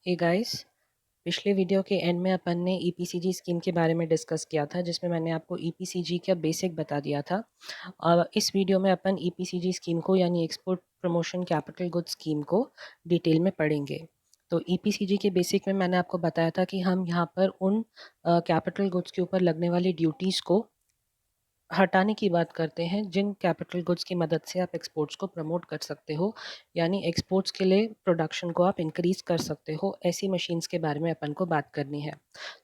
Hey guys, पिछले video के and में अपन ने ईपीसीजी स्कीम के बारे में डिस्कस किया था, जिसमें मैंने आपको ईपीसीजी का बेसिक बता दिया था। और इस वीडियो में अपन ईपीसीजी स्कीम को यानी export promotion capital goods scheme को डिटेल में पढ़ेंगे। तो ईपीसीजी के बेसिक में मैंने आपको बताया था कि हम यहाँ पर उन कैपिटल गुड्स के ऊपर लगने वाली ड्यूटीज़ को हटाने की बात करते हैं जिन कैपिटल गुड्स की मदद से आप एक्सपोर्ट्स को प्रमोट कर सकते हो, यानी एक्सपोर्ट्स के लिए प्रोडक्शन को आप इंक्रीज कर सकते हो। ऐसी मशीन्स के बारे में अपन को बात करनी है।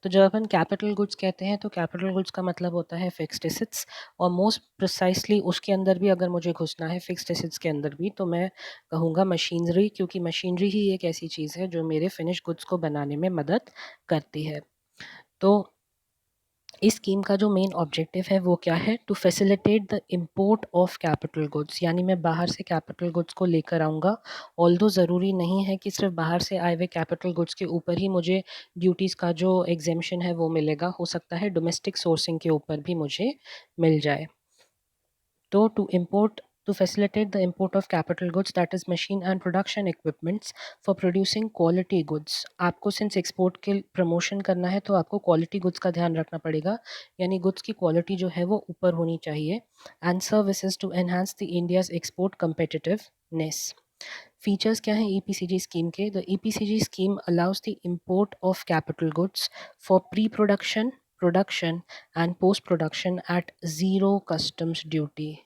तो जब अपन कैपिटल गुड्स कहते हैं तो कैपिटल गुड्स का मतलब होता है फिक्स्ड एसेट्स, और मोस्ट प्रिसाइसली उसके अंदर भी अगर मुझे घुसना है फिक्स्ड एसेट्स के अंदर भी, तो मैं कहूँगा मशीनरी, क्योंकि मशीनरी ही एक ऐसी चीज़ है जो मेरे फिनिश गुड्स को बनाने में मदद करती है। तो इस स्कीम का जो मेन ऑब्जेक्टिव है वो क्या है? To facilitate the import of capital goods, यानी मैं बाहर से कैपिटल गुड्स को लेकर आऊँगा। ऑल्दो ज़रूरी नहीं है कि सिर्फ बाहर से आए हुए कैपिटल गुड्स के ऊपर ही मुझे ड्यूटीज़ का जो एग्जेम्पशन है वो मिलेगा, हो सकता है डोमेस्टिक सोर्सिंग के ऊपर भी मुझे मिल जाए। तो to facilitate the import of capital goods, that is machine and production equipments for producing quality goods, आपको सिंस एक्सपोर्ट के प्रमोशन करना है तो आपको क्वालिटी गुड्स का ध्यान रखना पड़ेगा, यानी गुड्स की क्वालिटी जो है वो ऊपर होनी चाहिए। And services to enhance the India's export competitiveness. Features क्या हैं ईपीसीजी स्कीम के? The EPCG scheme allows the import of capital goods for pre production, production and post production at zero customs duty.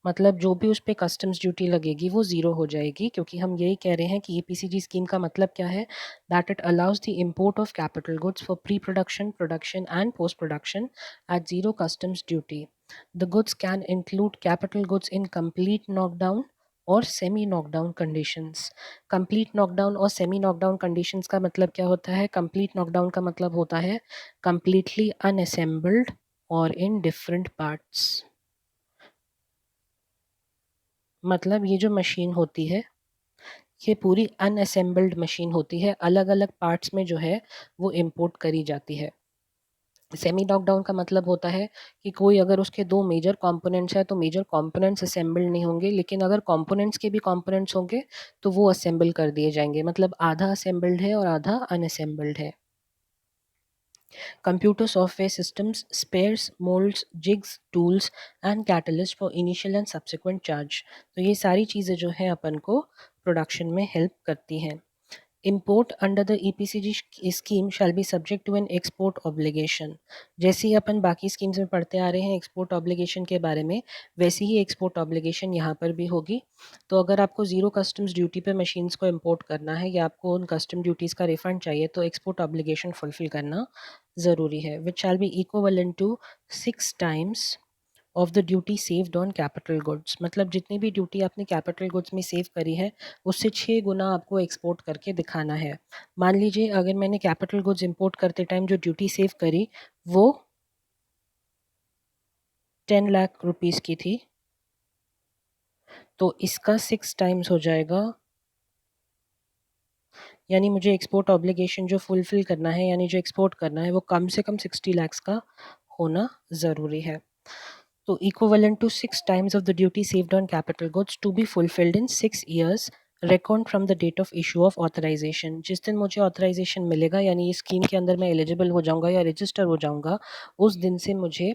मतलब जो भी उस पे customs duty लगेगी वो ज़ीरो हो जाएगी, क्योंकि हम यही कह रहे हैं कि ईपीसीजी स्कीम का मतलब क्या है? That it allows the import of capital goods for pre production, production and post production at zero customs duty. The goods can include capital goods in complete knockdown और semi knockdown conditions. Complete knockdown और semi knockdown conditions का मतलब क्या होता है? Complete knockdown का मतलब होता है कंप्लीटली अनअसेंबल्ड और इन डिफरेंट पार्ट्स। मतलब ये जो मशीन होती है ये पूरी अनअसेंबल्ड मशीन होती है, अलग अलग पार्ट्स में जो है वो इंपोर्ट करी जाती है। सेमी नॉकडाउन का मतलब होता है कि कोई अगर उसके दो मेजर कंपोनेंट्स है तो मेजर कंपोनेंट्स असेंबल्ड नहीं होंगे, लेकिन अगर कंपोनेंट्स के भी कंपोनेंट्स होंगे तो वो असेंबल कर दिए जाएंगे, मतलब आधा असेंबल्ड है और आधा अनअसेंबल्ड है। Computer software systems, spares, moulds, jigs, tools and catalyst for initial and subsequent charge. तो ये सारी चीज़ें जो है अपन को प्रोडक्शन में हेल्प करती हैं। Import under the EPCG scheme shall be subject to an export obligation। जैसे ही अपन बाकी स्कीम्स में पढ़ते आ रहे हैं एक्सपोर्ट ऑब्लिगेशन के बारे में, वैसे ही एक्सपोर्ट ऑब्लिगेशन यहाँ पर भी होगी। तो अगर आपको ज़ीरो कस्टम्स ड्यूटी पे मशीन्स को इंपोर्ट करना है या आपको उन कस्टम ड्यूटीज़ का रिफंड चाहिए तो एक्सपोर्ट ऑब्लिगेशन फुलफिल करना ज़रूरी है, which shall be equivalent to 6 times of the duty saved on capital goods. मतलब जितनी भी ड्यूटी आपने कैपिटल गुड्स में सेव करी है उससे 6 गुना आपको एक्सपोर्ट करके दिखाना है। मान लीजिए अगर मैंने कैपिटल गुड्स इंपोर्ट करते टाइम जो ड्यूटी सेव करी वो 10 लाख रुपीस की थी, तो इसका 6 टाइम्स हो जाएगा, यानी मुझे एक्सपोर्ट ऑब्लिगेशन जो फुलफिल करना है यानी जो एक्सपोर्ट करना है वो कम से कम 60 लाख का होना ज़रूरी है। तो equivalent to 6 times of the duty saved on capital goods to be fulfilled in 6 years reckon from the date of issue of authorization। जिस दिन मुझे ऑथराइजेशन मिलेगा यानी इस स्कीम के अंदर मैं एलिजिबल हो जाऊंगा या रजिस्टर हो जाऊंगा, उस दिन से मुझे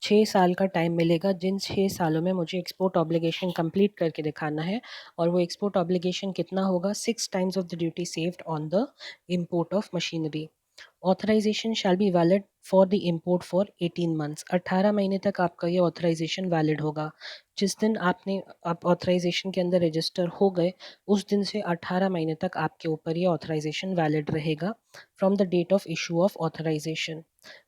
6 साल का टाइम मिलेगा, जिन 6 सालों में मुझे एक्सपोर्ट ऑब्लिगेशन कंप्लीट करके दिखाना है। और वो एक्सपोर्ट ऑब्लिगेशन कितना होगा? 6 times of the duty saved on the import of machinery. Authorisation shall be valid for the import for 18 months. 18 महीने तक आपका ये ऑथराइजेशन वैलिड होगा। जिस दिन आप ऑथराइजेशन के अंदर रजिस्टर हो गए उस दिन से 18 महीने तक आपके ऊपर ये ऑथराइजेशन वैलिड रहेगा from the date of issue of authorisation.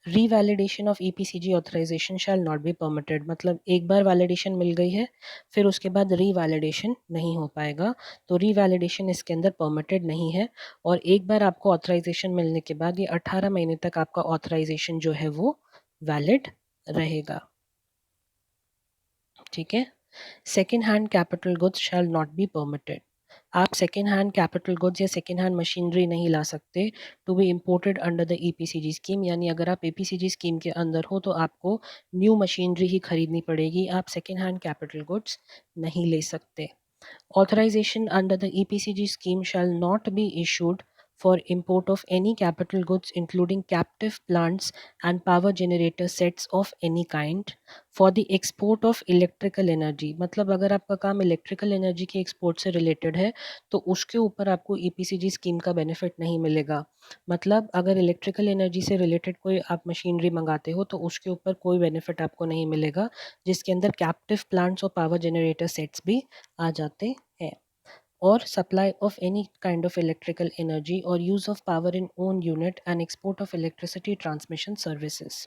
Revalidation of EPCG authorisation shall not be permitted. मतलब एक बार वैलिडेशन मिल गई है फिर उसके बाद रीवैलिडेशन नहीं हो पाएगा, तो रीवैलिडेशन इसके अंदर परमिटेड नहीं है। और एक बार आपको ऑथराइजेशन मिलने के बाद ये 18 महीने तक आपका ऑथराइजेशन जो है वो वैलिड रहेगा। ठीक है। Second hand capital goods shall not be permitted. आप सेकेंड हैंड कैपिटल गुड्स या सेकेंड हैंड मशीनरी नहीं ला सकते to be imported under the EPCG scheme, यानी अगर आप ईपीसीजी स्कीम के अंदर हो तो आपको न्यू मशीनरी ही खरीदनी पड़ेगी, आप सेकेंड हैंड कैपिटल गुड्स नहीं ले सकते। Authorization under the EPCG scheme shall not be issued for import of any capital goods including captive plants and power generator sets of any kind, for the export of electrical energy, मतलब अगर आपका काम electrical energy के export से related है तो उसके ऊपर आपको ईपीसीजी स्कीम का बेनिफिट नहीं मिलेगा। मतलब अगर इलेक्ट्रिकल एनर्जी से रिलेटेड कोई आप मशीनरी मंगाते हो तो उसके ऊपर कोई बेनिफिट आपको नहीं मिलेगा, जिसके अंदर कैप्टिव प्लांट्स और पावर जनरेटर सेट्स भी आ जाते हैं। or supply of any kind of electrical energy or use of power in own unit and export of electricity transmission services.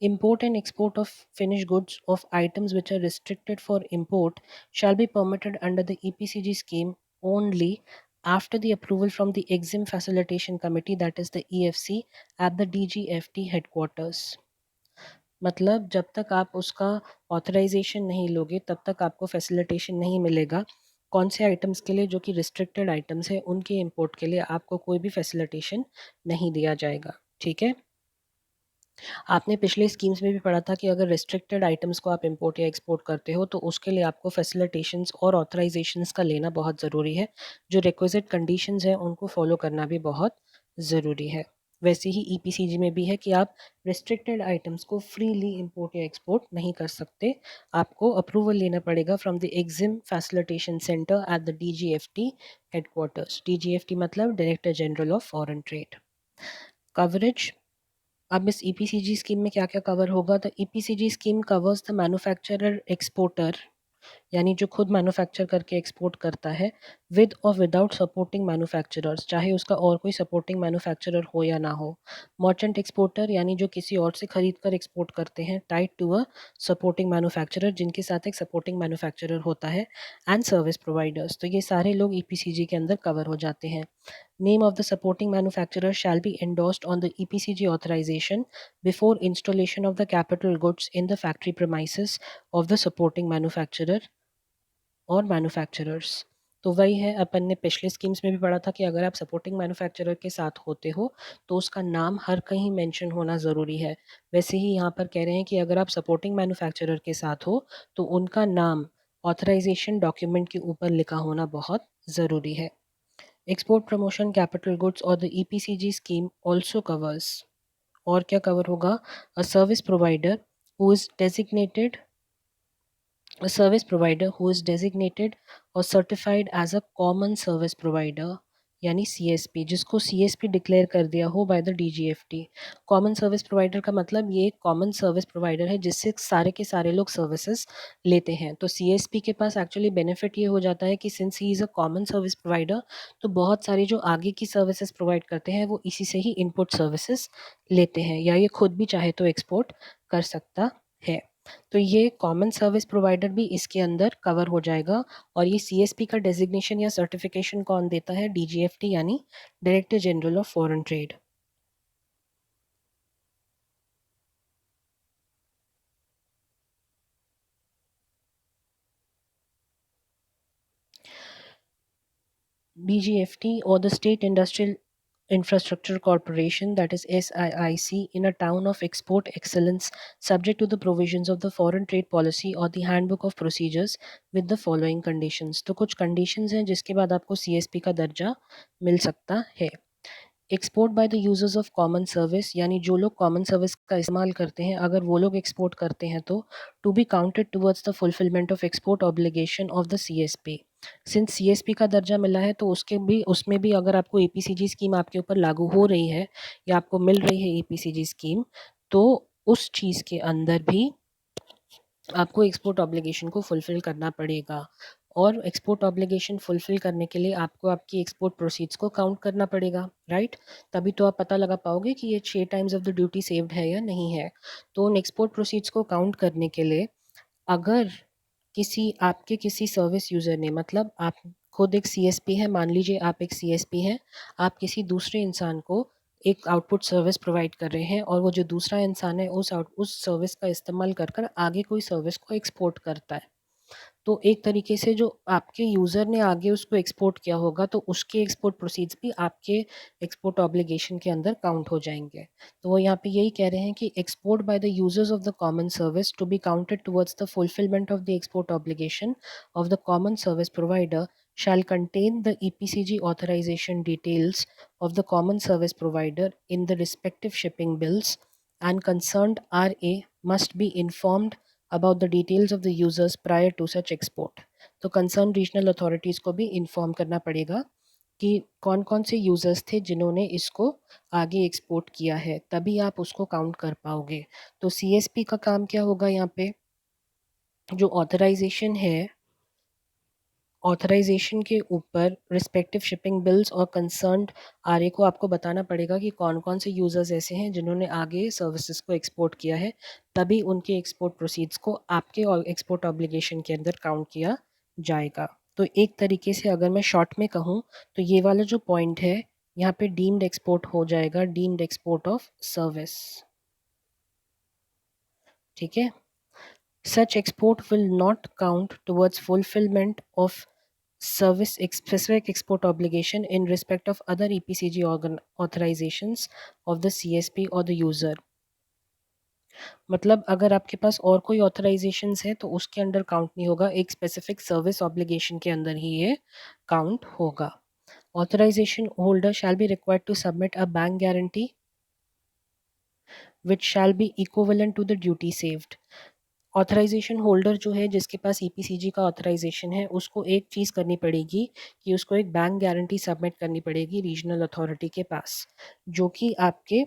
Import and export of finished goods of items which are restricted for import shall be permitted under the EPCG scheme only after the approval from the Exim Facilitation Committee, that is the EFC, at the DGFT headquarters. मतलब जब तक आप उसका authorisation नहीं लोगे तब तक आपको फैसिलिटेशन नहीं मिलेगा। कौन से आइटम्स के लिए जो कि रिस्ट्रिक्टेड आइटम्स हैं उनके इंपोर्ट के लिए आपको कोई भी फैसिलिटेशन नहीं दिया जाएगा। ठीक है, आपने पिछले स्कीम्स में भी पढ़ा था कि अगर रिस्ट्रिक्टेड आइटम्स को आप इंपोर्ट या एक्सपोर्ट करते हो तो उसके लिए आपको फैसिलिटेशंस और ऑथराइजेशंस का लेना बहुत ज़रूरी है। जो रिक्विजिट कंडीशंस हैं उनको फॉलो करना भी बहुत ज़रूरी है। वैसे ही ईपीसीजी में भी है कि आप रिस्ट्रिक्टेड आइटम्स को फ्रीली इंपोर्ट या एक्सपोर्ट नहीं कर सकते, आपको अप्रूवल लेना पड़ेगा from the EXIM facilitation centre at the DGFT headquarters. DGFT मतलब director general of foreign trade. Coverage, अब इस ईपीसीजी स्कीम में क्या क्या कवर होगा? तो EPCG scheme covers the manufacturer exporter, यानी जो खुद मैन्युफैक्चर करके एक्सपोर्ट करता है, विद और विदाउट सपोर्टिंग मैन्युफैक्चरर्स, चाहे उसका और कोई सपोर्टिंग मैन्युफैक्चरर हो या ना हो। मर्चेंट एक्सपोर्टर यानी जो किसी और से खरीद कर एक्सपोर्ट करते हैं, tied to a supporting manufacturer, जिनके साथ एक सपोर्टिंग मैन्युफैक्चरर होता है। एंड सर्विस प्रोवाइडर्स, तो ये सारे लोग ईपीसीजी के अंदर कवर हो जाते हैं। Name of the supporting manufacturer shall be endorsed on the EPCG authorization before installation of the capital goods in the factory premises of the supporting manufacturer और मैन्युफैक्चरर्स। तो वही है, अपन ने पिछले स्कीम्स में भी पढ़ा था कि अगर आप सपोर्टिंग मैन्युफैक्चरर के साथ होते हो तो उसका नाम हर कहीं मेंशन होना ज़रूरी है। वैसे ही यहाँ पर कह रहे हैं कि अगर आप सपोर्टिंग मैन्युफैक्चरर के साथ हो तो उनका नाम ऑथराइजेशन डॉक्यूमेंट के ऊपर लिखा होना बहुत ज़रूरी है। एक्सपोर्ट प्रमोशन कैपिटल गुड्स और the EPCG scheme also covers, और क्या कवर होगा? A service provider who is designated a service provider who is designated or certified as a common service provider, यानी सीएसपी, जिसको सीएसपी डिक्लेयर कर दिया हो by the DGFT. Common service provider का मतलब ये एक कॉमन सर्विस प्रोवाइडर है जिससे सारे के सारे लोग सर्विसेज लेते हैं। तो सीएसपी के पास एक्चुअली बेनिफिट ये हो जाता है कि since he is a common service provider तो बहुत सारी जो आगे की सर्विसेज प्रोवाइड करते हैं वो इसी से ही इनपुट सर्विसेज लेते हैं, या ये खुद भी चाहे तो एक्सपोर्ट कर सकता है। तो ये कॉमन सर्विस प्रोवाइडर भी इसके अंदर कवर हो जाएगा। और ये सीएसपी का डेजिग्नेशन या सर्टिफिकेशन कौन देता है? डीजीएफटी, यानी director general of foreign trade. DGFT or the State Industrial Infrastructure Corporation, that is SIIC, in a town of export excellence, subject to the provisions of the Foreign Trade Policy or the Handbook of Procedures with the following conditions। तो कुछ conditions हैं जिसके बाद आपको CSP का दर्जा मिल सकता है। Export by the users of common service, यानी जो लोग कॉमन सर्विस का इस्तेमाल करते हैं अगर वो लोग एक्सपोर्ट करते हैं तो to be counted towards the fulfilment of export obligation of the CSP. Since CSP का दर्जा मिला है तो उसमें भी अगर आपको ईपीसीजी स्कीम आपके ऊपर लागू हो रही है या आपको मिल रही है ईपीसीजी स्कीम, तो उस चीज़ के अंदर भी आपको एक्सपोर्ट ऑब्लिगेशन को फुलफ़िल करना पड़ेगा। और एक्सपोर्ट ऑब्लिगेशन फुलफ़िल करने के लिए आपको आपकी एक्सपोर्ट प्रोसीड्स को काउंट करना पड़ेगा, राइट? तभी तो आप पता लगा पाओगे कि ये 6 times of the duty saved है या नहीं है। तो उन एक्सपोर्ट प्रोसीड्स को काउंट करने के लिए अगर किसी सर्विस यूज़र ने, मतलब आप खुद एक सीएसपी है, मान लीजिए आप एक सीएसपी हैं, आप किसी दूसरे इंसान को एक आउटपुट सर्विस प्रोवाइड कर रहे हैं और वो जो दूसरा इंसान है उस सर्विस का इस्तेमाल कर कर आगे कोई सर्विस को एक्सपोर्ट करता है। तो एक तरीके से जो आपके यूज़र ने आगे उसको एक्सपोर्ट किया होगा तो उसके एक्सपोर्ट प्रोसीड्स भी आपके एक्सपोर्ट ऑब्लिगेशन के अंदर काउंट हो जाएंगे। तो वो यहाँ पे यही कह रहे हैं कि export by the users of the common service to be counted towards the fulfilment of the export obligation of the common service provider shall contain the EPCG authorization details of the common service provider in the respective shipping bills, and concerned RA must be informed about the details of the users prior to such export. तो concern regional authorities को भी inform करना पड़ेगा कि कौन कौन से users थे जिन्होंने इसको आगे एक्सपोर्ट किया है, तभी आप उसको काउंट कर पाओगे। तो CSP का काम क्या होगा यहाँ पे, जो ऑथराइजेशन है, ऑथराइजेशन के ऊपर रिस्पेक्टिव शिपिंग बिल्स और कंसर्न्ड आरए को आपको बताना पड़ेगा कि कौन कौन से यूज़र्स ऐसे हैं जिन्होंने आगे सर्विसेज को एक्सपोर्ट किया है, तभी उनके एक्सपोर्ट प्रोसीड्स को आपके एक्सपोर्ट ऑब्लिगेशन के अंदर काउंट किया जाएगा। तो एक तरीके से अगर मैं शॉर्ट में कहूँ तो ये वाला जो पॉइंट है यहाँ पे डीम्ड एक्सपोर्ट हो जाएगा, डीम्ड एक्सपोर्ट ऑफ सर्विस। ठीक है, such export will not count towards fulfillment of service specific export obligation in respect of other EPCG authorizations of the CSP or the user। मतलब अगर आपके पास और कोई ऑथराइजेशंस है तो उसके अंडर काउंट नहीं होगा, एक स्पेसिफिक सर्विस ऑब्लिगेशन के अंदर ही ये काउंट होगा। Authorization holder shall be required to submit a bank guarantee which shall be equivalent to the duty saved। Authorisation holder जो है, जिसके पास ईपीसीजी का ऑथराइजेशन है, उसको एक चीज़ करनी पड़ेगी कि उसको एक बैंक गारंटी सबमिट करनी पड़ेगी रीजनल अथॉरिटी के पास, जो कि आपके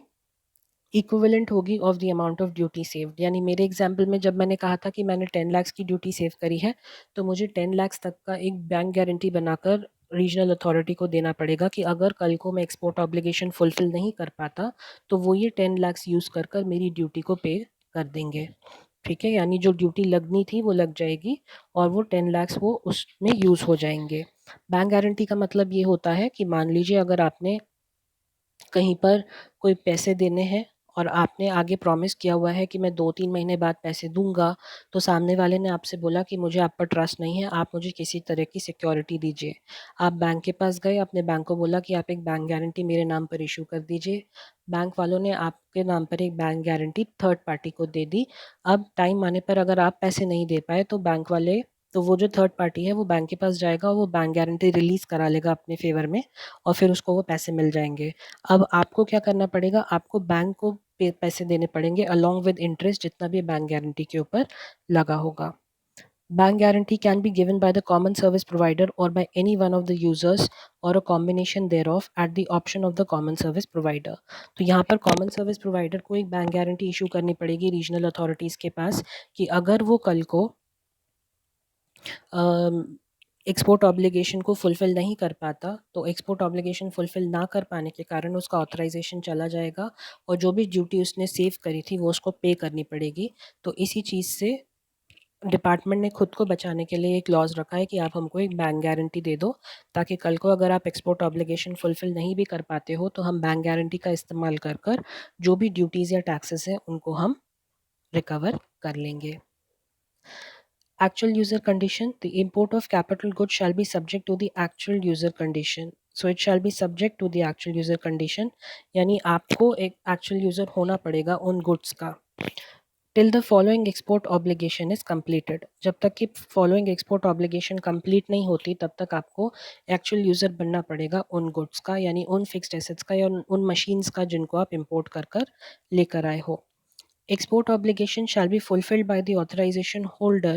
इक्विवेलेंट होगी of the amount of duty saved. यानी मेरे एग्जांपल में जब मैंने कहा था कि मैंने 10 लाख की ड्यूटी सेव करी है, तो मुझे 10 लाख तक का एक बैंक गारंटी बनाकर रीजनल अथॉरिटी को देना पड़ेगा कि अगर कल को मैं एक्सपोर्ट ऑब्लिगेशन फुलफिल नहीं कर पाता तो वो ये 10 लाख यूज़ कर कर मेरी ड्यूटी को पे कर देंगे। ठीक है, यानी जो ड्यूटी लगनी थी वो लग जाएगी और वो 10 लाख वो उसमें यूज़ हो जाएंगे। बैंक गारंटी का मतलब ये होता है कि मान लीजिए अगर आपने कहीं पर कोई पैसे देने हैं और आपने आगे प्रॉमिस किया हुआ है कि मैं 2-3 महीने बाद पैसे दूंगा, तो सामने वाले ने आपसे बोला कि मुझे आप पर ट्रस्ट नहीं है, आप मुझे किसी तरह की सिक्योरिटी दीजिए। आप बैंक के पास गए, अपने बैंक को बोला कि आप एक बैंक गारंटी मेरे नाम पर इशू कर दीजिए। बैंक वालों ने आपके नाम पर एक बैंक गारंटी थर्ड पार्टी को दे दी। अब टाइम आने पर अगर आप पैसे नहीं दे पाए तो बैंक वाले, तो वो जो थर्ड पार्टी है वो बैंक के पास जाएगा, वो बैंक गारंटी रिलीज़ करा लेगा अपने फेवर में और फिर उसको वो पैसे मिल जाएंगे। अब आपको क्या करना पड़ेगा, आपको बैंक को पैसे देने पड़ेंगे अलॉन्ग विद इंटरेस्ट, जितना भी बैंक गारंटी के ऊपर लगा होगा। Bank guarantee can be given by the common service provider और by any one of the users और a combination thereof at the option of the common service provider. तो यहाँ पर कॉमन सर्विस प्रोवाइडर को एक bank guarantee issue करनी पड़ेगी regional authorities के पास कि अगर वो कल को एक्सपोर्ट ऑब्लिगेशन को फुलफ़िल नहीं कर पाता, तो एक्सपोर्ट ऑब्लिगेशन फुलफ़िल ना कर पाने के कारण उसका ऑथराइजेशन चला जाएगा और जो भी ड्यूटी उसने सेव करी थी वो उसको पे करनी पड़ेगी। तो इसी चीज़ से डिपार्टमेंट ने खुद को बचाने के लिए एक क्लॉज रखा है कि आप हमको एक बैंक गारंटी दे दो, ताकि कल को अगर आप एक्सपोर्ट ऑब्लिगेशन फुलफ़िल नहीं भी कर पाते हो तो हम बैंक गारंटी का इस्तेमाल कर कर जो भी ड्यूटीज़ या टैक्सेस हैं उनको हम रिकवर कर लेंगे। Actual user condition, the import of capital goods shall be subject to the actual user condition, so it shall be subject to the actual user condition, यानी आपको एक actual user होना पड़ेगा उन goods का। Till the following export obligation is completed, जब तक कि following export obligation complete नहीं होती तब तक आपको actual user बनना पड़ेगा उन goods का, यानी उन fixed assets का या उन machines का जिनको आप import कर कर लेकर आए हो। Export obligation shall be fulfilled by the authorization holder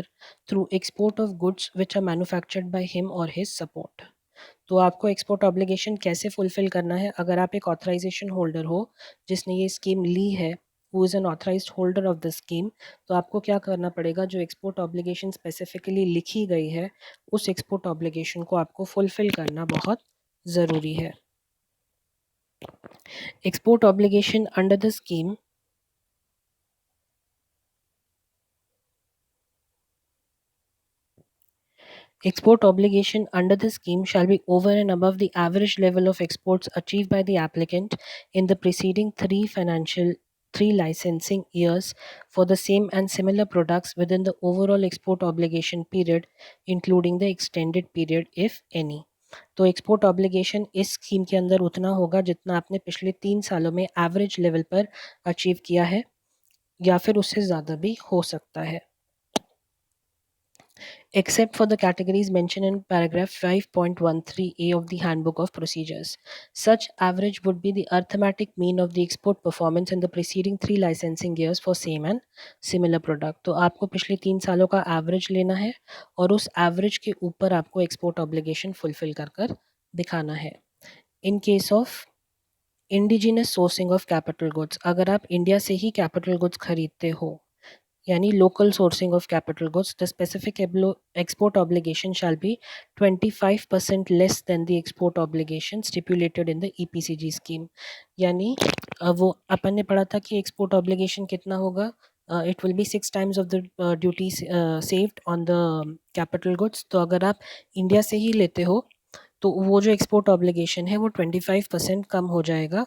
through export of goods which are manufactured by him or his support। तो आपको एक्सपोर्ट ऑब्लिगेशन कैसे फुलफिल करना है, अगर आप एक ऑथराइजेशन होल्डर हो जिसने ये स्कीम ली है, who is an authorised holder of the scheme, तो आपको क्या करना पड़ेगा, जो एक्सपोर्ट ऑब्लिगेशन स्पेसिफिकली लिखी गई है उस एक्सपोर्ट ऑब्लिगेशन को आपको फुलफिल करना बहुत ज़रूरी है। Export obligation under the scheme Export obligation under the scheme shall be over and above the average level of exports achieved by the applicant in the preceding three licensing years for the same and similar products within the overall export obligation period, including the extended period if any। तो export obligation इस scheme के अंदर उतना होगा जितना आपने पिछले 3 सालों में एवरेज लेवल पर अचीव किया है, या फिर उससे ज़्यादा भी हो सकता है। except for the categories mentioned in paragraph 5.13a of the Handbook of Procedures. Such average would be the arithmetic mean of the export performance in the preceding 3 licensing years for same and similar product. तो आपको पिछले 3 सालों का average लेना है और उस average के ऊपर आपको एक्सपोर्ट ऑब्लिगेशन फुलफिल कर कर दिखाना है. इन case of indigenous sourcing of capital goods, अगर आप इंडिया से ही कैपिटल गुड्स खरीदते हो यानी local sourcing of capital goods, the specific export obligation shall be 25% less than the export obligation stipulated in the EPCG scheme. यानी वो अपन ने पढ़ा था कि एक्सपोर्ट ऑब्लिगेशन कितना होगा, it will be 6 times of the duty saved on the capital goods. तो अगर आप इंडिया से ही लेते हो तो वो जो एक्सपोर्ट ऑब्लिगेशन है वो 25% कम हो जाएगा,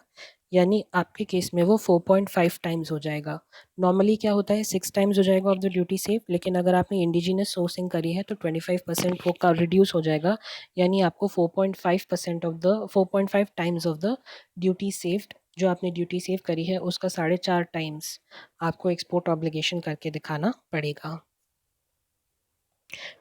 यानी आपके केस में वो 4.5 टाइम्स हो जाएगा. नॉर्मली क्या होता है 6 टाइम्स हो जाएगा ऑफ द ड्यूटी सेव, लेकिन अगर आपने इंडिजिनस सोर्सिंग करी है तो 25% वो का रिड्यूस हो जाएगा, यानी आपको 4.5 times of the duty saved जो आपने ड्यूटी सेव करी है उसका 4.5 टाइम्स आपको एक्सपोर्ट ऑब्लिगेशन करके दिखाना पड़ेगा.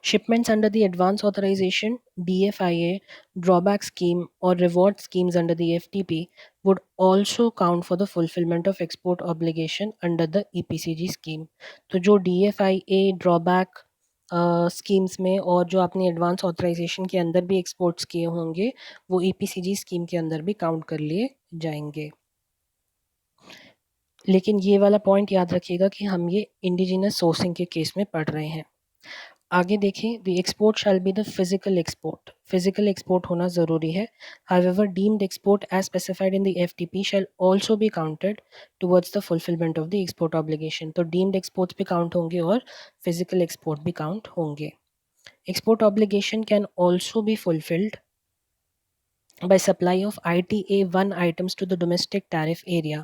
Shipments under the Advance Authorization, DFIA, Drawback Scheme, or Reward Schemes under the FTP would also count for the fulfillment of export obligation under the EPCG scheme. तो जो DFIA, Drawback schemes में और जो आपने advance authorisation के अंदर भी exports किए होंगे वो EPCG स्कीम के अंदर भी काउंट कर लिए जाएंगे. लेकिन ये वाला पॉइंट याद रखिएगा कि हम ये इंडिजिनस सोर्सिंग के केस में पढ़ रहे हैं. आगे देखें, the export shall be the physical export. Physical export होना ज़रूरी है. However deemed export as specified in the FTP shall also be counted towards the fulfilment of the export obligation. तो डीम्ड एक्सपोर्ट्स भी काउंट होंगे और physical export भी count होंगे. Export obligation can also be fulfilled by supply of ITA 1 items to the domestic tariff area.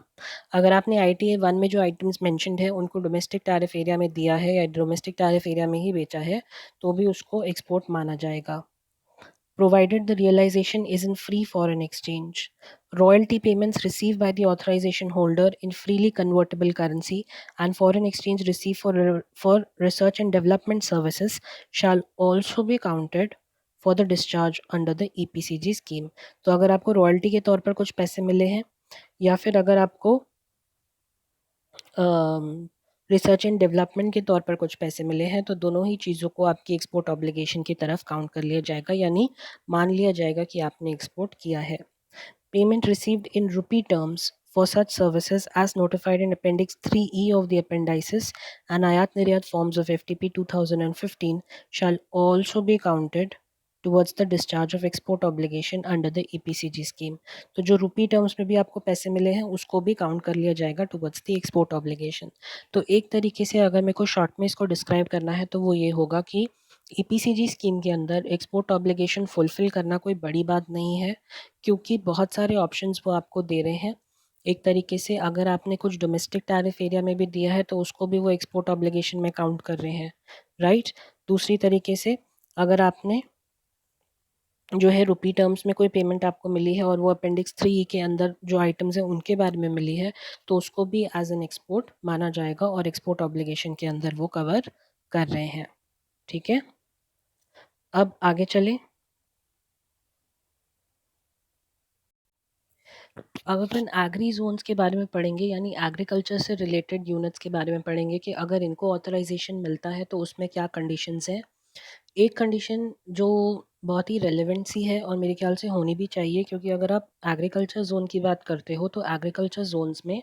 अगर आपने ITA 1 में जो आइटम्स mentioned है उनको डोमेस्टिक टैरिफ एरिया में दिया है या डोमेस्टिक टैरिफ एरिया में ही बेचा है तो भी उसको एक्सपोर्ट माना जाएगा, provided the realization is in free foreign exchange. Royalty payments received by the authorization holder in freely convertible currency and foreign exchange received for research and development services shall also be counted for the discharge under the EPCG scheme. तो अगर आपको royalty के तौर पर कुछ पैसे मिले हैं या फिर अगर आपको रिसर्च एंड डेवलपमेंट के तौर पर कुछ पैसे मिले हैं तो दोनों ही चीज़ों को आपकी एक्सपोर्ट ऑब्लिगेशन की तरफ काउंट कर लिया जाएगा, यानी मान लिया जाएगा कि आपने एक्सपोर्ट किया है. Payment received in rupee terms for such services as notified in Appendix 3E of the Appendices and Ayat Niryat forms of FTP 2015 shall also be counted towards the discharge of export obligation under the EPCG scheme. तो जो rupee terms में भी आपको पैसे मिले हैं उसको भी काउंट कर लिया जाएगा टुवर्ड्स द एक्सपोर्ट ऑब्लिगेशन. तो एक तरीके से अगर मेरे को शॉर्ट में इसको डिस्क्राइब करना है तो वो ये होगा कि EPCG स्कीम के अंदर एक्सपोर्ट ऑब्लिगेशन फुलफिल करना कोई बड़ी बात नहीं है, क्योंकि बहुत सारे ऑप्शंस वो आपको दे रहे हैं. एक तरीके से अगर आपने कुछ डोमेस्टिक टैरिफ एरिया में भी दिया है तो उसको भी वो एक्सपोर्ट ऑब्लिगेशन में काउंट कर रहे हैं, राइट. दूसरी तरीके से अगर आपने जो है रुपी टर्म्स में कोई पेमेंट आपको मिली है और वो अपेंडिक्स 3 के अंदर जो आइटम्स हैं उनके बारे में मिली है तो उसको भी एज एन एक्सपोर्ट माना जाएगा और एक्सपोर्ट ऑब्लिगेशन के अंदर वो कवर कर रहे हैं. ठीक है, अब आगे चलें. अब अपन एग्री जोन्स के बारे में पढ़ेंगे, यानी एग्रीकल्चर से रिलेटेड यूनिट्स के बारे में पढ़ेंगे कि अगर इनको ऑथराइजेशन मिलता है तो उसमें क्या कंडीशंस हैं. एक कंडीशन जो बहुत ही रेलेवेंट सी है और मेरे ख्याल से होनी भी चाहिए, क्योंकि अगर आप एग्रीकल्चर जोन की बात करते हो तो एग्रीकल्चर जोन्स में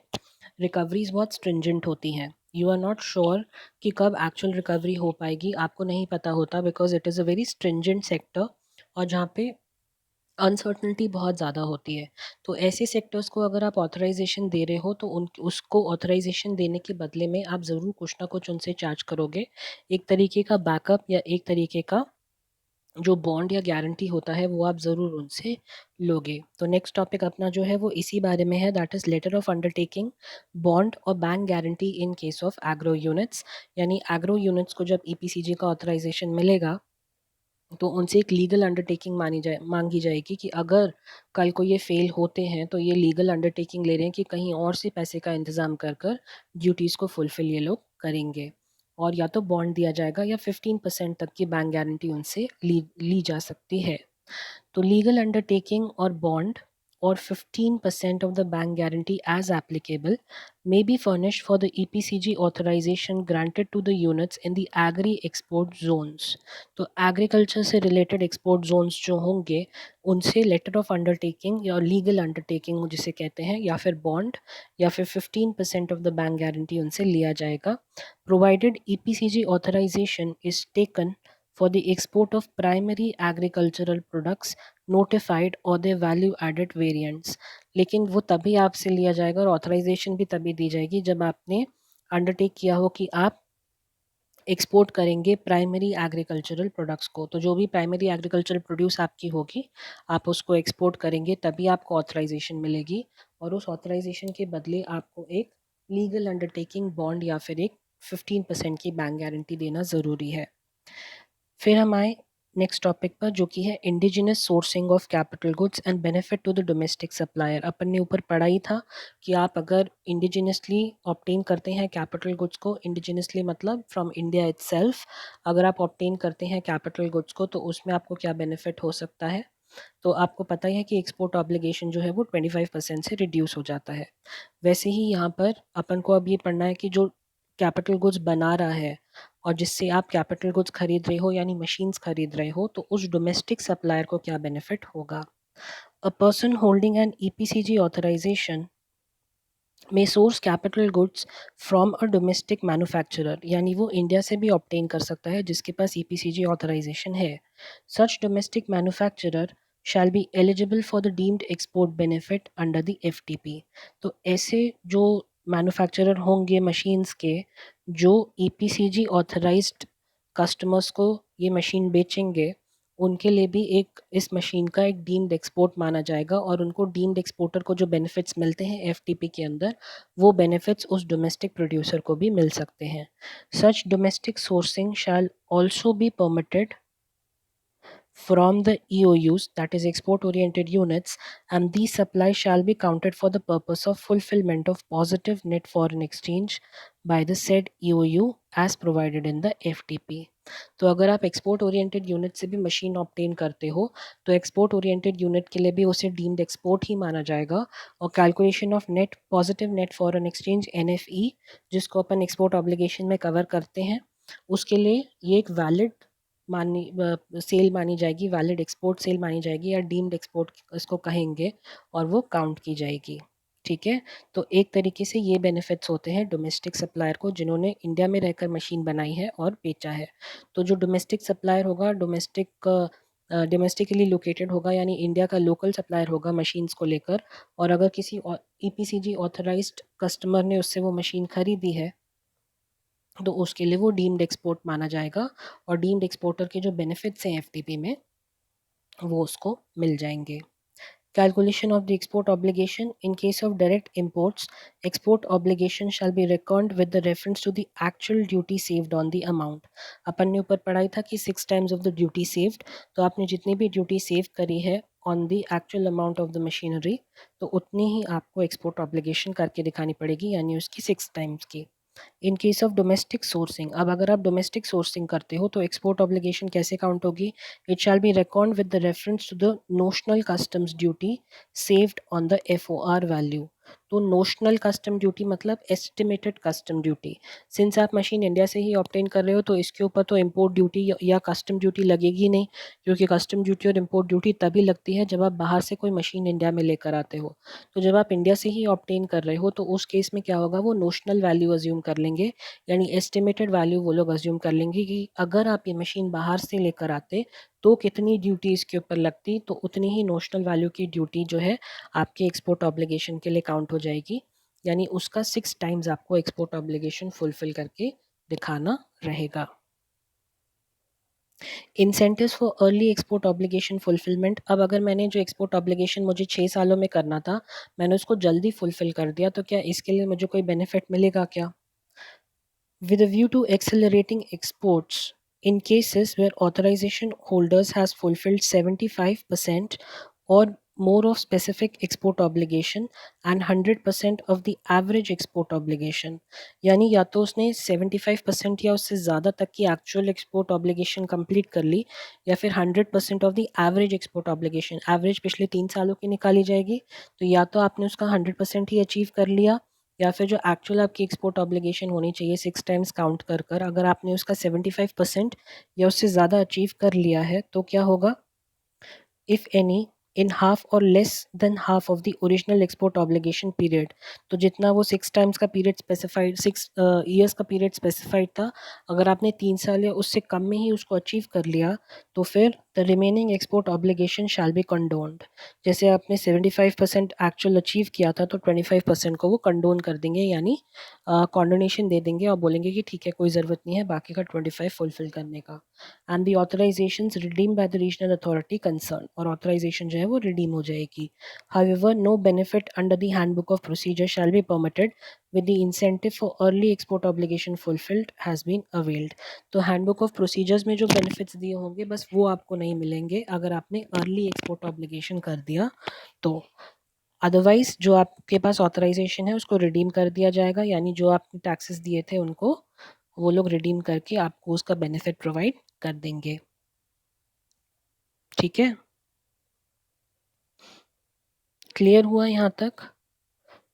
रिकवरीज बहुत स्ट्रिंजेंट होती हैं. यू आर नॉट श्योर कि कब एक्चुअल रिकवरी हो पाएगी, आपको नहीं पता होता, because it is a very stringent sector और जहाँ पे अनसर्टनिटी बहुत ज़्यादा होती है. तो ऐसे सेक्टर्स को अगर आप ऑथराइजेशन दे रहे हो तो उन उसको ऑथराइजेशन देने के बदले में आप ज़रूर कुछ ना कुछ उनसे चार्ज करोगे. एक तरीके का बैकअप या एक तरीके का जो बॉन्ड या गारंटी होता है वो आप ज़रूर उनसे लोगे. तो नेक्स्ट टॉपिक अपना जो है वो इसी बारे में है, that is letter of undertaking, bond और bank guarantee in case of agro units. यानी एग्रो यूनिट्स को जब EPCG का ऑथराइजेशन मिलेगा तो उनसे एक लीगल अंडरटेकिंग मांगी जाएगी कि अगर कल को ये फेल होते हैं तो ये लीगल अंडरटेकिंग ले रहे हैं कि कहीं और से पैसे का इंतज़ाम कर कर ड्यूटीज़ को फुलफ़िल ये लोग करेंगे. और या तो बॉन्ड दिया जाएगा या 15% तक की बैंक गारंटी उनसे ली जा सकती है। तो लीगल अंडरटेकिंग और bond or 15% of the bank guarantee as applicable may be furnished for the EPCG authorization granted to the units in the agri export zones। तो एग्रीकल्चर से रिलेटेड एक्सपोर्ट जोन्स जो होंगे उनसे लेटर ऑफ अंडरटेकिंग या legal undertaking जिसे कहते हैं या फिर बॉन्ड या फिर 15% ऑफ द बैंक गारंटी उनसे लिया जाएगा, provided EPCG authorization is taken for the export of primary agricultural products notified or their value added variants। लेकिन वो तभी आपसे लिया जाएगा और ऑथराइजेशन भी तभी दी जाएगी जब आपने अंडरटेक किया हो कि आप एक्सपोर्ट करेंगे प्राइमरी एग्रीकल्चरल प्रोडक्ट्स को। तो जो भी प्राइमरी एग्रीकल्चरल प्रोड्यूस आपकी होगी आप उसको एक्सपोर्ट करेंगे तभी आपको ऑथराइजेशन मिलेगी, और उस ऑथराइजेशन के बदले आपको एक लीगल अंडरटेकिंग बॉन्ड या फिर एक 15% की बैंक गारंटी देना ज़रूरी है। फिर हम आए नेक्स्ट टॉपिक पर जो कि है indigenous sourcing of capital goods and benefit to the domestic supplier. अपन ने ऊपर पढ़ा ही था कि आप अगर इंडिजिनसली ऑब्टेन करते हैं कैपिटल गुड्स को, इंडिजिनसली मतलब फ्रॉम इंडिया इटसेल्फ, अगर आप ऑब्टेन करते हैं कैपिटल गुड्स को तो उसमें आपको क्या बेनिफिट हो सकता है। तो आपको पता ही है कि एक्सपोर्ट ऑब्लिगेशन जो है वो 25% से रिड्यूस हो जाता है। वैसे ही यहाँ पर अपन को अब ये पढ़ना है कि जो कैपिटल गुड्स बना रहा है और जिससे आप कैपिटल गुड्स खरीद रहे हो यानी मशीन्स खरीद रहे हो तो उस डोमेस्टिक सप्लायर को क्या बेनिफिट होगा। A person holding an EPCG authorisation में source capital goods from a domestic manufacturer, यानी वो इंडिया से भी ऑब्टेन कर सकता है जिसके पास EPCG ऑथराइजेशन है। Such domestic manufacturer shall be eligible for the deemed export benefit under the FTP। तो ऐसे जो मैन्युफैक्चरर होंगे मशीन्स के जो EPCG ऑथराइज्ड कस्टमर्स को ये मशीन बेचेंगे उनके लिए भी एक इस मशीन का एक डीम्ड एक्सपोर्ट माना जाएगा और उनको डीम्ड एक्सपोर्टर को जो बेनिफिट्स मिलते हैं FTP के अंदर वो बेनिफिट्स उस डोमेस्टिक प्रोड्यूसर को भी मिल सकते हैं। Such domestic sourcing shall also be permitted from the EOUs, that is export oriented units, and these supplies shall be counted for the purpose of fulfillment of positive net foreign exchange by the said EOU as provided in the FTP। तो अगर आप export oriented unit से भी machine obtain करते हो तो export oriented unit के लिए भी उसे डीम्ड एक्सपोर्ट ही माना जाएगा, और calculation of net positive net foreign exchange NFE जिसको अपन एक्सपोर्ट ऑब्लिगेशन में कवर करते हैं उसके लिए ये एक वैलिड मानी सेल मानी जाएगी, वैलिड एक्सपोर्ट सेल मानी जाएगी या डीम्ड एक्सपोर्ट इसको कहेंगे और वो काउंट की जाएगी। ठीक है, तो एक तरीके से ये बेनिफिट्स होते हैं डोमेस्टिक सप्लायर को जिन्होंने इंडिया में रहकर मशीन बनाई है और बेचा है। तो जो डोमेस्टिक सप्लायर होगा डोमेस्टिकली लोकेटेड होगा यानी इंडिया का लोकल सप्लायर होगा मशीन्स को लेकर, और अगर किसी EPCG ऑथराइज्ड कस्टमर ने उससे वो मशीन खरीदी है तो उसके लिए वो डीम्ड एक्सपोर्ट माना जाएगा और डीम्ड एक्सपोर्टर के जो बेनिफिट्स हैं FTP में वो उसको मिल जाएंगे। Calculation of the export obligation in case of direct imports, export obligation shall be reckoned with the reference to the actual duty saved on the amount। अपन ने ऊपर पढ़ाई था कि 6 times of the duty saved, तो आपने जितनी भी duty save करी है on the actual amount of the machinery तो उतनी ही आपको एक्सपोर्ट ऑब्लिगेशन करके दिखानी पड़ेगी यानी उसकी 6 times की। In case of domestic sourcing, अब अगर आप डोमेस्टिक सोर्सिंग करते हो तो एक्सपोर्ट ऑब्लिगेशन कैसे काउंट होगी। It shall be record with the reference to the notional customs duty saved on the FOR value. तो नोशनल कस्टम ड्यूटी मतलब एस्टिमेटेड कस्टम ड्यूटी। सिंस आप मशीन इंडिया से ही ऑब्टेन कर रहे हो तो इसके ऊपर तो इम्पोर्ट ड्यूटी या कस्टम ड्यूटी लगेगी नहीं, क्योंकि कस्टम ड्यूटी और इम्पोर्ट ड्यूटी तभी लगती है जब आप बाहर से कोई मशीन इंडिया में लेकर आते हो। तो जब आप इंडिया से ही ऑब्टेन कर रहे हो तो उस केस में क्या होगा, वो नोशनल वैल्यू अज्यूम कर लेंगे यानी एस्टिमेटेड वैल्यू वो लोग अज्यूम कर लेंगे कि अगर आप ये मशीन बाहर से लेकर आते तो कितनी ड्यूटी इसके ऊपर लगती, तो उतनी ही नोशनल वैल्यू की ड्यूटी जो है आपके एक्सपोर्ट ऑब्लिगेशन के लिए काउंट हो जाएगी, यानी उसका 6 टाइम्स आपको एक्सपोर्ट ऑब्लिगेशन फुलफिल करके दिखाना रहेगा। Incentives for early export obligation fulfilment, अब अगर मैंने जो एक्सपोर्ट ऑब्लिगेशन मुझे 6 सालों में करना था मैंने उसको जल्दी फुलफिल कर दिया तो क्या इसके लिए मुझे कोई बेनिफिट मिलेगा क्या। With a view to accelerating exports, in cases where authorization holders has fulfilled 75% or more of specific export obligation and 100% of the average export obligation. यानी या तो उसने 75% या उससे ज़्यादा तक की एक्चुअल एक्सपोर्ट ऑब्लिगेशन कंप्लीट कर ली, या फिर 100% of the average export obligation, average पिछले 3 सालों की निकाली जाएगी, तो या तो आपने उसका 100% ही अचीव कर लिया, या फिर जो एक्चुअल आपकी एक्सपोर्ट ऑब्लिगेशन होनी चाहिए 6 टाइम्स काउंट कर कर, अगर आपने उसका 75% या उससे ज़्यादा अचीव कर लिया है, तो क्या होगा, if any, in half or less than half of the original export obligation period. तो जितना वो 6 टाइम्स का पीरियड स्पेसिफाइड, 6 ईयर्स का पीरियड स्पेसिफाइड था, अगर आपने 3 साल या उससे कम में ही उसको अचीव कर लिया, तो फिर the remaining export obligation shall be condoned. जैसे आपने 75% एक्चुअल अचीव किया था, तो 25% को वो कंडोन कर देंगे, यानी कॉन्डोनेशन दे देंगे और बोलेंगे कि ठीक है, कोई ज़रूरत नहीं है बाकी का 25 फुलफिल करने का। And the authorisations redeem by the regional authority concern, और ऑथराइजेशन जो है वो रिडीम हो जाएगी। However no benefit under the handbook of procedure shall be permitted with the incentive for early export obligation fulfilled has been availed। तो handbook of procedures में जो benefits दिए होंगे बस वो आपको नहीं मिलेंगे अगर आपने अर्ली एक्सपोर्ट ऑब्लिगेशन कर दिया तो। अदरवाइज जो आपके पास ऑथराइजेशन है उसको रिडीम कर दिया जाएगा, यानी जो आपने टैक्सेस दिए थे उनको वो लोग रिडीम करके आपको उसका बेनिफिट प्रोवाइड कर देंगे। ठीक है, क्लियर हुआ यहाँ तक?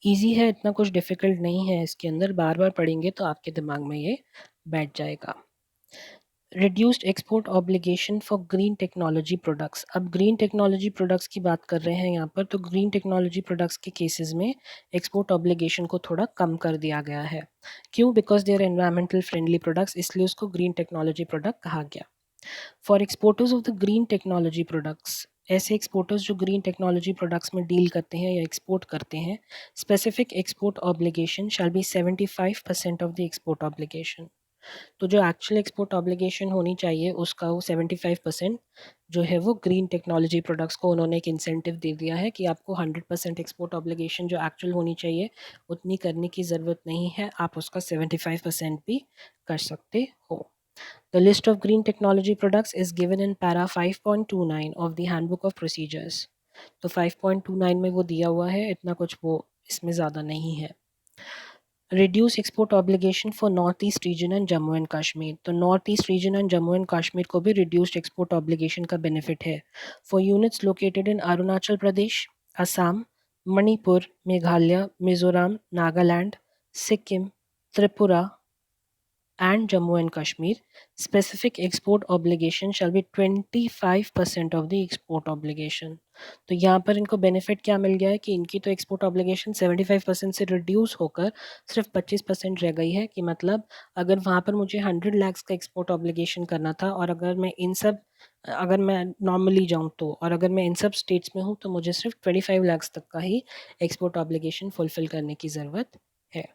इजी है, इतना कुछ डिफ़िकल्ट नहीं है इसके अंदर, बार बार पढ़ेंगे तो आपके दिमाग में ये बैठ जाएगा। Reduced export obligation for green technology products. अब ग्रीन टेक्नोलॉजी प्रोडक्ट्स की बात कर रहे हैं यहाँ पर, तो ग्रीन टेक्नोलॉजी प्रोडक्ट्स के केसेस में एक्सपोर्ट ऑब्लिगेशन को थोड़ा कम कर दिया गया है। क्यों? Because they are environmental friendly products, इसलिए उसको ग्रीन टेक्नोलॉजी प्रोडक्ट कहा गया। For exporters of the green technology products, ऐसे एक्सपोर्टर्स जो ग्रीन टेक्नोलॉजी प्रोडक्ट्स में डील करते हैं या एक्सपोर्ट करते हैं, specific export obligation shall B 75% of the export obligation. तो जो एक्चुअल एक्सपोर्ट ऑब्लिगेशन होनी चाहिए उसका वो 75% जो है वो ग्रीन टेक्नोलॉजी प्रोडक्ट्स को उन्होंने एक इंसेंटिव दे दिया है कि आपको 100% एक्सपोर्ट ऑब्लिगेशन जो एक्चुअल होनी चाहिए उतनी करने की ज़रूरत नहीं है, आप उसका 75% भी कर सकते हो। The list of green technology products is given in para 5.29 of the Handbook of Procedures। तो 5.29 में वो दिया हुआ है, इतना कुछ वो इसमें ज़्यादा नहीं है। Reduce export obligation for north east region and Jammu and Kashmir, तो north east region and Jammu and Kashmir को भी रिड्यूस्ड एक्सपोर्ट ऑब्लिगेशन का बेनिफिट है। For units located in Arunachal Pradesh, Assam, Manipur, Meghalaya, Mizoram, Nagaland, Sikkim, Tripura and Jammu and Kashmir, specific export obligation shall be 25% of the export obligation। तो यहाँ पर इनको benefit क्या मिल गया है कि इनकी तो एक्सपोर्ट ऑब्लिगेशन 75% से रिड्यूस होकर सिर्फ 25% रह गई है, कि मतलब अगर वहाँ पर मुझे 100 लाख का एक्सपोर्ट ऑब्लिगेशन करना था और अगर मैं नॉर्मली जाऊँ तो, और अगर मैं इन सब स्टेट्स में हूँ तो मुझे सिर्फ 25 लाख तक का ही एक्सपोर्ट ऑब्लिगेशन फुलफिल करने की ज़रूरत है।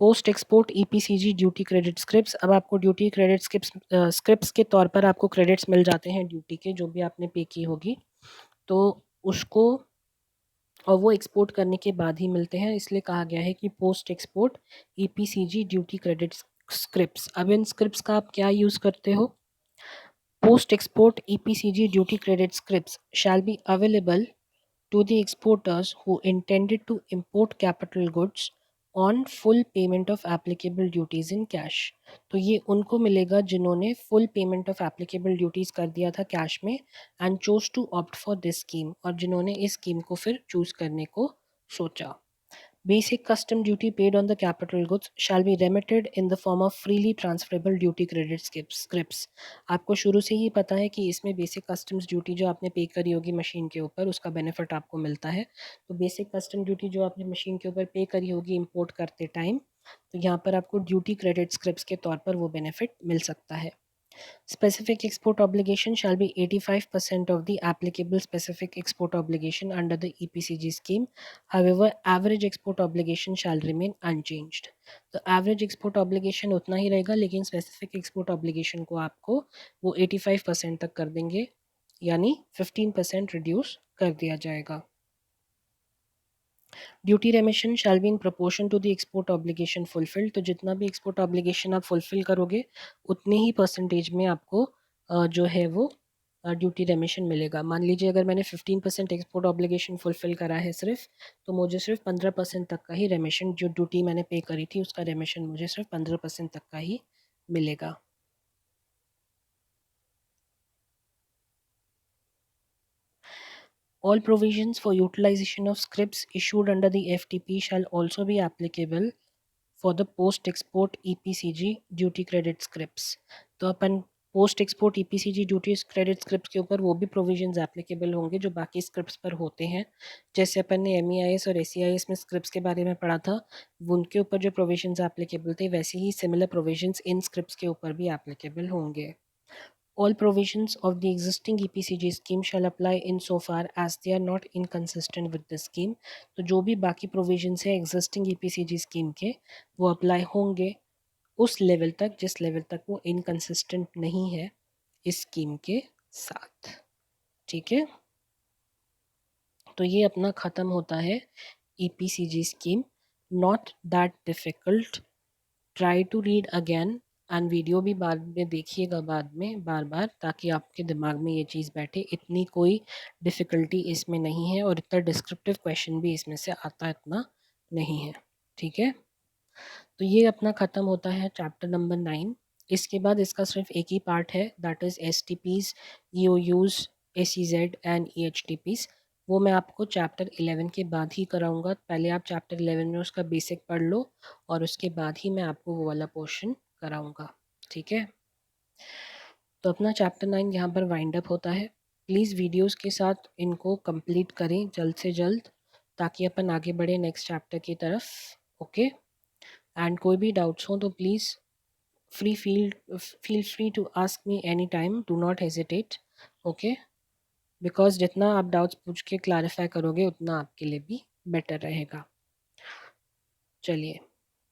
Post export EPCG duty credit scripts. अब आपको ड्यूटी क्रेडिट स्क्रिप्ट्स के तौर पर आपको क्रेडिट्स मिल जाते हैं ड्यूटी के, जो भी आपने पे की होगी तो उसको, और वो एक्सपोर्ट करने के बाद ही मिलते हैं, इसलिए कहा गया है कि post export EPCG duty credit scripts. अब इन स्क्रिप्ट्स का आप क्या यूज़ करते हो? Post export EPCG duty credit scripts shall be available to the exporters who intended to import capital goods on full payment of applicable duties in cash। तो ये उनको मिलेगा जिन्होंने full payment of applicable duties कर दिया था cash में and chose to opt for this scheme, और जिन्होंने इस स्कीम को फिर चूज करने को सोचा। Basic custom duty paid on the capital goods shall be remitted in the form of freely transferable duty credit scripts। आपको शुरू से ही पता है कि इसमें बेसिक कस्टम्स ड्यूटी जो आपने पे करी होगी मशीन के ऊपर उसका बेनिफिट आपको मिलता है। तो बेसिक कस्टम ड्यूटी जो आपने मशीन के ऊपर पे करी होगी इंपोर्ट करते टाइम, तो यहाँ पर आपको ड्यूटी क्रेडिट स्क्रिप्ट्स के तौर पर वो बेनिफिट मिल सकता है। Specific export obligation shall be 85% of the applicable specific export obligation under the EPCG scheme। However, average export obligation shall remain unchanged। तो average export obligation उतना ही रहेगा, लेकिन specific export obligation को आपको वो 85% तक कर देंगे, यानी 15% रिड्यूस कर दिया जाएगा। Duty remission shall be in proportion to the export obligation fulfilled. तो जितना भी एक्सपोर्ट ऑब्लिगेशन आप फुलफिल करोगे उतने ही परसेंटेज में आपको जो है वो ड्यूटी रेमिशन मिलेगा। मान लीजिए अगर मैंने 15% एक्सपोर्ट ऑब्लिगेशन फुलफ़िल करा है सिर्फ़, तो मुझे सिर्फ़ 15% तक का ही रेमिशन, जो ड्यूटी मैंने पे करी थी उसका रेमिशन मुझे सिर्फ़ 15% तक का ही मिलेगा। All provisions for utilization of scripts issued under the FTP shall also be applicable for the post export EPCG duty credit scripts. तो अपन post export EPCG duty credit script के ऊपर वो भी प्रोविजंस एप्लीकेबल होंगे जो बाकी स्क्रिप्ट्स पर होते हैं। जैसे अपन ने MEIS और SEIS में स्क्रिप्ट्स के बारे में पढ़ा था, उनके ऊपर जो प्रोविजंस एप्लीकेबल थे वैसे ही सिमिलर प्रोविजंस इन स्क्रिप्ट्स के ऊपर भी एप्लीकेबल होंगे। All provisions of the existing EPCG scheme shall apply insofar as they are not inconsistent with the scheme। तो जो भी बाकी provisions है existing EPCG scheme के वो apply होंगे उस लेवल तक जिस लेवल तक वो inconsistent नहीं है इस स्कीम के साथ। ठीक है, तो ये अपना ख़त्म होता है EPCG scheme. Not that difficult, try to read again and video भी बाद में देखिएगा बाद में बार बार, ताकि आपके दिमाग में ये चीज़ बैठे। इतनी कोई डिफ़िकल्टी इसमें नहीं है और इतना डिस्क्रिप्टिव क्वेश्चन भी इसमें से आता इतना नहीं है। ठीक है, तो ये अपना ख़त्म होता है चैप्टर नंबर 9। इसके बाद इसका सिर्फ एक ही पार्ट है, that is STPs, EOUs, SEZ and EHTPs। वो मैं आपको चैप्टर 11 के बाद ही कराऊंगा। पहले आप चैप्टर 11 में उसका बेसिक पढ़ लो और उसके बाद ही मैं आपको वो वाला पोर्शन कराऊंगा। ठीक है, तो अपना चैप्टर 9 यहाँ पर वाइंड अप होता है। प्लीज़ वीडियोस के साथ इनको कंप्लीट करें जल्द से जल्द, ताकि अपन आगे बढ़े नेक्स्ट चैप्टर की तरफ। ओके, एंड कोई भी डाउट्स हो तो please feel free to ask me anytime, do not hesitate। okay, because जितना आप डाउट्स पूछ के क्लैरिफाई करोगे उतना आपके लिए भी बेटर रहेगा। चलिए,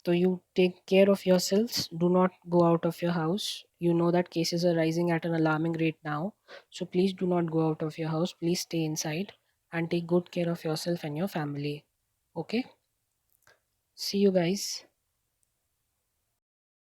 तो you take care of yourselves, do not go out of your house. You know that cases are rising at an alarming rate now, so please do not go out of your house, please stay inside and take good care of yourself and your family। Okay, see you guys।